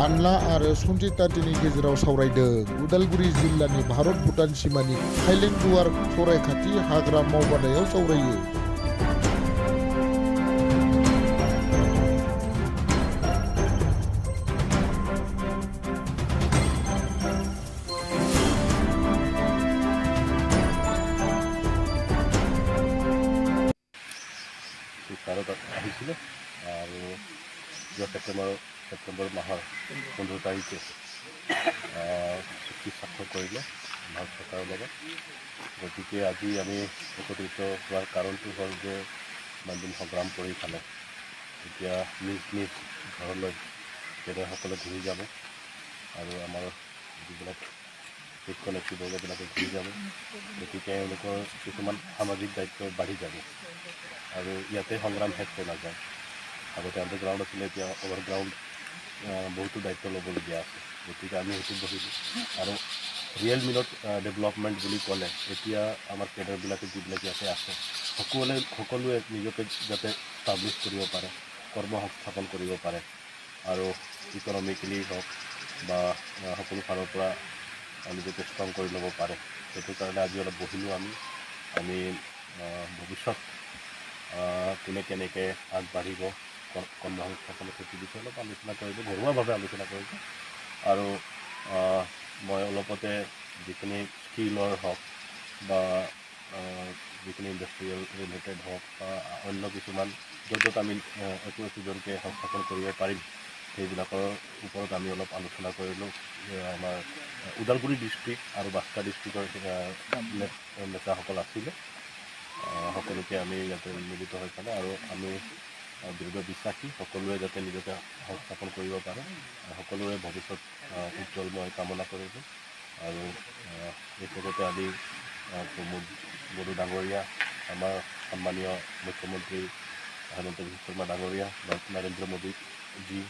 आनला आरो सन्जितादिनि गेजेराव सावरायदों। उदालगुरि जिल्लानि भारत भुटान सिमानि हाइलेन्डुवार सरायखाथि हाग्रा मावबादायाव सावरायो। ভাৰত আহিছিলে আৰু ছেপ্টেম্বৰ মাহৰ 15 তাৰিখে চুক্তি স্বাক্ষৰ কৰিলে ভাৰত চৰকাৰৰ লগত। গতিকে আজি আমি একত্ৰিত হোৱাৰ কাৰণটো হ'ল যে ইমান দিন সংগ্ৰাম কৰি খালে এতিয়া নিজ নিজ ঘৰলৈ সকলে ঘূৰি যাব আৰু আমাৰ যিবিলাক শিক্ষক নেতৃবৰ্গবিলাকে ঘূৰি যাব। গতিকে এওঁলোকৰ কিছুমান সামাজিক দায়িত্ব বাঢ়ি যাব আৰু ইয়াতে সংগ্ৰাম শেষ হৈ নাযায়। আগতে আণ্ডাৰগ্ৰাউণ্ড আছিলে, এতিয়া অভাৰগ্ৰাউণ্ড বহুতো দায়িত্ব ল'বলগীয়া আছে। গতিকে আমি সেইটো বহিলোঁ আৰু ৰিয়েল মিলত ডেভেলপমেণ্ট বুলি ক'লে এতিয়া আমাৰ কেডাৰবিলাকে যিবিলাক ইয়াতে আছে সকলোৱে নিজকে যাতে ষ্টাব্লিছ কৰিব পাৰে, কৰ্ম সংস্থাপন কৰিব পাৰে আৰু ইকনমিকেলি হওক বা সকলো ফালৰ পৰা নিজকে ষ্ট্ৰং কৰি ল'ব পাৰে। সেইটো কাৰণে আজি অলপ বহিলোঁ আমি ভৱিষ্যত কোনে কেনেকৈ আগবাঢ়িব কৰ্ম সংস্থাপনৰ সেইটো বিষয়ে অলপ আলোচনা কৰিলোঁ, ঘৰুৱাভাৱে আলোচনা কৰিলোঁ। আৰু মই অলপতে যিখিনি স্কিলৰ হওক বা যিখিনি ইণ্ডাষ্ট্ৰিয়েল ৰিলেটেড হওক বা অন্য কিছুমান য'ত আমি একোজনকৈ সংস্থাপন কৰিব পাৰিম সেইবিলাকৰ ওপৰত আমি অলপ আলোচনা কৰিলোঁ। আমাৰ ওদালগুৰি ডিষ্ট্ৰিক্ট আৰু বাক্সা ডিষ্ট্ৰিক্টৰ নেতাসকল আছিলে, সকলোকে আমি ইয়াতে মিলিত হৈ পালে আৰু আমি দৃঢ় বিশ্বাসী সকলোৱে যাতে নিজকে সংস্থাপন কৰিব পাৰে, সকলোৰে ভৱিষ্যত উজ্জ্বল মই কামনা কৰিলোঁ। আৰু এই ক্ষেত্ৰতে আজি প্ৰমোদ বড়ো ডাঙৰীয়া, আমাৰ সন্মানীয় মুখ্যমন্ত্ৰী হেমন্ত বিশ্ব শৰ্মা ডাঙৰীয়া বা নৰেন্দ্ৰ মোদীজী,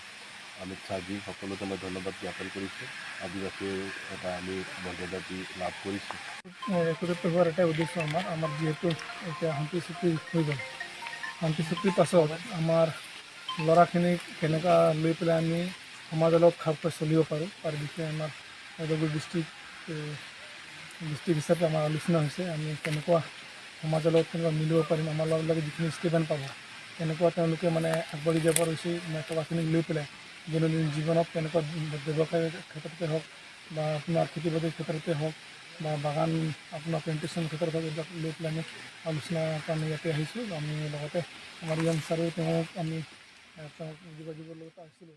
অমিত শ্বাহজী সকলোকে মই ধন্যবাদ জ্ঞাপন কৰিছোঁ। আদিবাসীৰ এটা আমি মৰ্যাদা দি লাভ কৰিছোঁ। একত্ৰিত হোৱাৰ এটা উদ্দেশ্য আমাৰ যিহেতু এতিয়া শান্তি চুক্তি হৈ গ'ল, শান্তি চুক্তিৰ পাছত আমাৰ ল'ৰাখিনিক কেনেকুৱা লৈ পেলাই আমি সমাজৰ লগত খাপ খাই চলিব পাৰোঁ তাৰ বিষয়ে আমাৰ ওদালগুৰি ডিষ্ট্ৰিক্ট হিচাপে আমাৰ আলোচনা হৈছে। আমি কেনেকুৱা সমাজৰ লগত কেনেকুৱা মিলিব পাৰিম, আমাৰ ল'ৰাবিলাকে যিখিনি ষ্টেটমেণ্ট পাব কেনেকুৱা তেওঁলোকে মানে আগবাঢ়ি যাব পাৰিছে টকাখিনিক লৈ পেলাই দৈনন্দিন জীৱনত কেনেকুৱা ব্যৱসায়ৰ ক্ষেত্ৰতে হওক বা আপোনাৰ খেতি বাতিৰ ক্ষেত্ৰতে হওক বা বাগান আপোনাৰ প্লেণ্টেশ্যনৰ ক্ষেত্ৰত হওক, এইবিলাক লৈ পেলাই আমি আলোচনাৰ কাৰণে ইয়াতে আহিছোঁ। আমি লগতে আমাৰ ইয়াং ছাৰেও তেওঁক আমি যোগাযোগৰ লগত আহিছিলোঁ।